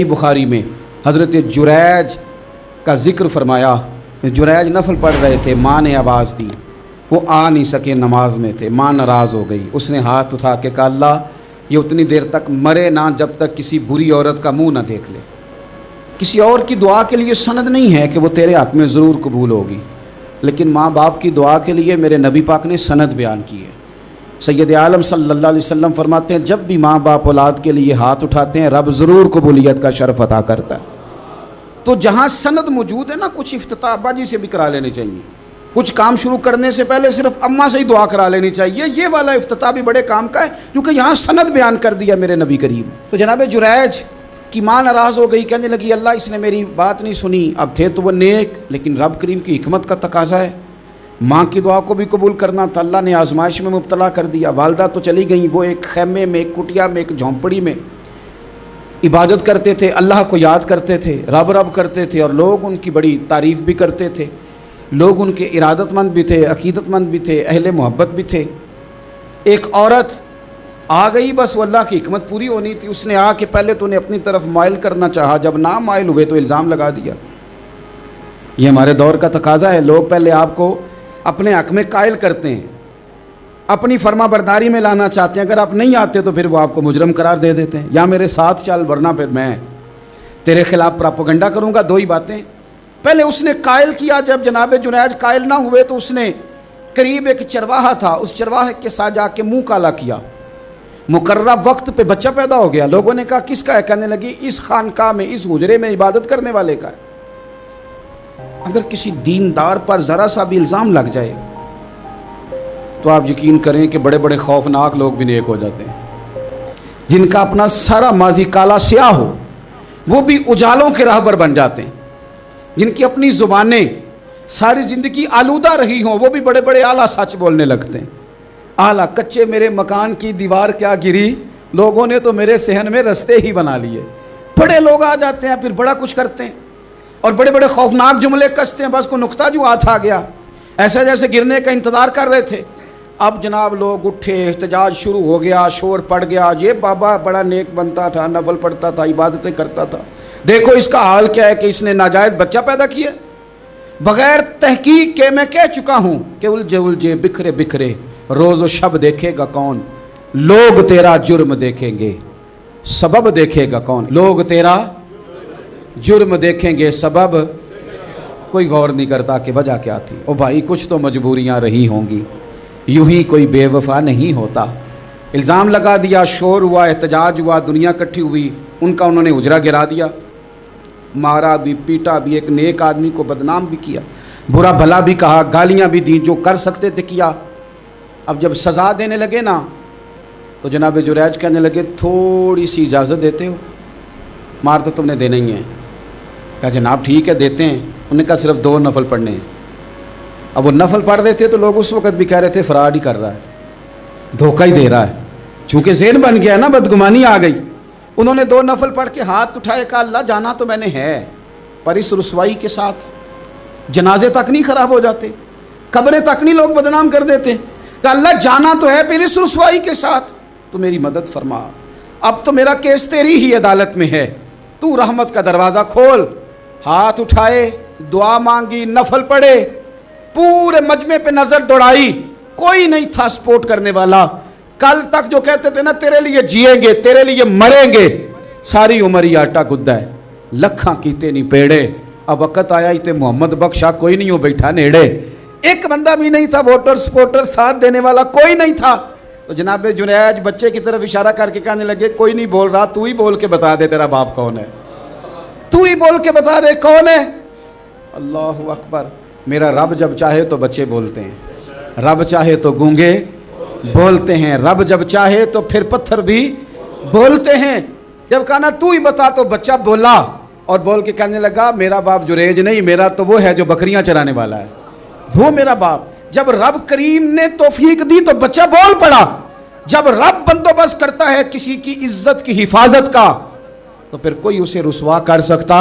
बुखारी में हज़रत जुरैज का ज़िक्र फरमाया। जुरैज नफल पढ़ रहे थे, माँ ने आवाज़ दी, वो आ नहीं सके, नमाज में थे, माँ नाराज़ हो गई। उसने हाथ उठा के कहा, अल्लाह ये उतनी देर तक मरे ना जब तक किसी बुरी औरत का मुंह ना देख ले। किसी और की दुआ के लिए सनद नहीं है कि वो तेरे हाथ में ज़रूर कबूल होगी, लेकिन माँ बाप की दुआ के लिए मेरे नबी पाक ने सनद बयान की है। सैयद आलम सल्लल्लाहु अलैहि वसल्लम फरमाते हैं, जब भी माँ बाप औलाद के लिए हाथ उठाते हैं रब ज़रूर कबूलियत का शर्फ अता करता है। तो जहाँ सनद मौजूद है ना, कुछ इफ्तिताह बाजी से भी करा लेनी चाहिए। कुछ काम शुरू करने से पहले सिर्फ अम्मा से ही दुआ करा लेनी चाहिए। ये वाला इफ्तिताह भी बड़े काम का है, क्योंकि यहाँ सनद बयान कर दिया मेरे नबी करीम। तो जनाब जुरैज की माँ नाराज़ हो गई, कहने लगी, अल्लाह इसने मेरी बात नहीं सुनी। अब थे तो वो नेक, लेकिन रब करीम की हिकमत का तकाजा है, माँ की दुआ को भी कबूल करना था। अल्लाह ने आजमाइश में मुब्तला कर दिया। वालदा तो चली गई, वो एक खैमे में, एक कुटिया में, एक झोंपड़ी में इबादत करते थे, अल्लाह को याद करते थे, रब रब करते थे, और लोग उनकी बड़ी तारीफ़ भी करते थे। लोग उनके इरादतमंद भी थे, अकीदतमंद भी थे, अहले मोहब्बत भी थे। एक औरत आ गई, बस वो अल्लाह की हिकमत पूरी होनी थी। उसने आके पहले तो उन्हें अपनी तरफ माइल करना चाहा, जब ना माइल हुए तो इल्ज़ाम लगा दिया। ये हमारे दौर का तकाजा है, लोग पहले आपको अपने हक़ में कायल करते हैं, अपनी फर्मा बरदारी में लाना चाहते हैं। अगर आप नहीं आते तो फिर वो आपको मुजरम करार दे देते हैं, या मेरे साथ चल वरना फिर मैं तेरे खिलाफ प्रोपेगेंडा करूँगा। दो ही बातें। पहले उसने कायल किया, जब जनाब जुरैज कायल ना हुए तो उसने करीब एक चरवाहा था, उस चरवाहे के साथ जाके मुँह काला किया। मुकर्रा वक्त पे बच्चा पैदा हो गया। लोगों ने कहा किसका है? कहने लगी इस खानका में, इस हुजरे में इबादत करने वाले का है। अगर किसी दीनदार पर ज़रा सा भी इल्ज़ाम लग जाए तो आप यकीन करें कि बड़े बड़े खौफनाक लोग भी नेक हो जाते हैं। जिनका अपना सारा माजी काला स्याह हो वो भी उजालों के राहबर बन जाते हैं। जिनकी अपनी ज़ुबानें सारी ज़िंदगी आलूदा रही हों वो भी बड़े बड़े आला सच बोलने लगते हैं। आला कच्चे मेरे मकान की दीवार क्या गिरी, लोगों ने तो मेरे सहन में रस्ते ही बना लिए। बड़े लोग आ जाते हैं, फिर बड़ा कुछ करते हैं और बड़े बड़े खौफनाक जुमले कसते हैं। बस को नुक्ता जो हाथ आ गया, ऐसा जैसे गिरने का इंतज़ार कर रहे थे। अब जनाब लोग उठे, एहतजाज शुरू हो गया, शोर पड़ गया। ये बाबा बड़ा नेक बनता था, नफल पढ़ता था, इबादतें करता था, देखो इसका हाल क्या है कि इसने नाजायज़ बच्चा पैदा किया। बग़ैर तहकीक के मैं कह चुका हूँ कि उलझे उलझे बिखरे बिखरे रोज़ व शब देखेगा कौन, लोग तेरा जुर्म देखेंगे सबब देखेगा कौन। लोग तेरा जुर्म देखेंगे सबब, कोई गौर नहीं करता कि वजह क्या थी। ओ भाई कुछ तो मजबूरियां रही होंगी, यूं ही कोई बेवफा नहीं होता। इल्ज़ाम लगा दिया, शोर हुआ, एहतजाज हुआ, दुनिया इकट्ठी हुई, उनका उन्होंने उजरा गिरा दिया, मारा भी, पीटा भी, एक नेक आदमी को बदनाम भी किया, बुरा भला भी कहा, गालियाँ भी दी, जो कर सकते थे किया। अब जब सज़ा देने लगे ना तो जनाब जुरैज कहने लगे, थोड़ी सी इजाज़त देते हो, मार तो तुमने देना ही है। कहा जनाब ठीक है देते हैं। उन्होंने कहा सिर्फ 2 नफल पढ़ने हैं। अब वो नफल पढ़ रहे थे तो लोग उस वक़्त भी कह रहे थे फ़राड ही कर रहा है, धोखा ही दे रहा है, चूँकि ज़हन बन गया ना, बदगुमानी आ गई। उन्होंने 2 नफल पढ़ के हाथ उठाए, कहा अल्लाह जाना तो मैंने है, पर इस रुसवाई के साथ जनाजे तक नहीं ख़राब हो जाते, कब्रें तक नहीं लोग बदनाम कर देते। कहा अल्लाह जाना तो है, फिर इस रुसवाई के साथ तो मेरी मदद फरमा। अब तो मेरा केस तेरी ही अदालत में है, तू रहमत का दरवाज़ा खोल। हाथ उठाए, दुआ मांगी, नफल पढ़े, पूरे मजमे पे नज़र दौड़ाई, कोई नहीं था सपोर्ट करने वाला। कल तक जो कहते थे ना तेरे लिए जिएंगे, तेरे लिए मरेंगे, सारी उम्र ही आटा गुद्दा है, लखा कीते नहीं पेड़े। अब वक़्त आया ही ते मोहम्मद बख्शा कोई नहीं हो बैठा नेड़े। एक बंदा भी नहीं था, वोटर सपोर्टर साथ देने वाला कोई नहीं था। तो जनाब जुरैज बच्चे की तरफ इशारा करके कहने लगे, कोई नहीं बोल रहा, तू ही बोल के बता दे तेरा बाप कौन है, तू ही बोल के बता दे कौन है। अल्लाहु अकबर। मेरा रब जब चाहे तो बच्चे बोलते हैं, रब चाहे तो गूंगे बोलते हैं, रब जब चाहे तो फिर पत्थर भी बोलते हैं। जब कहा ना तू ही बता तो बच्चा बोला, और बोल के कहने लगा मेरा बाप जुरैज नहीं, मेरा तो वो है जो बकरियां चराने वाला है, वो मेरा बाप। जब रब करीम ने तौफीक दी तो बच्चा बोल पड़ा। जब रब बंदोबस्त करता है किसी की इज्जत की हिफाजत का तो फिर कोई उसे रुसवा कर सकता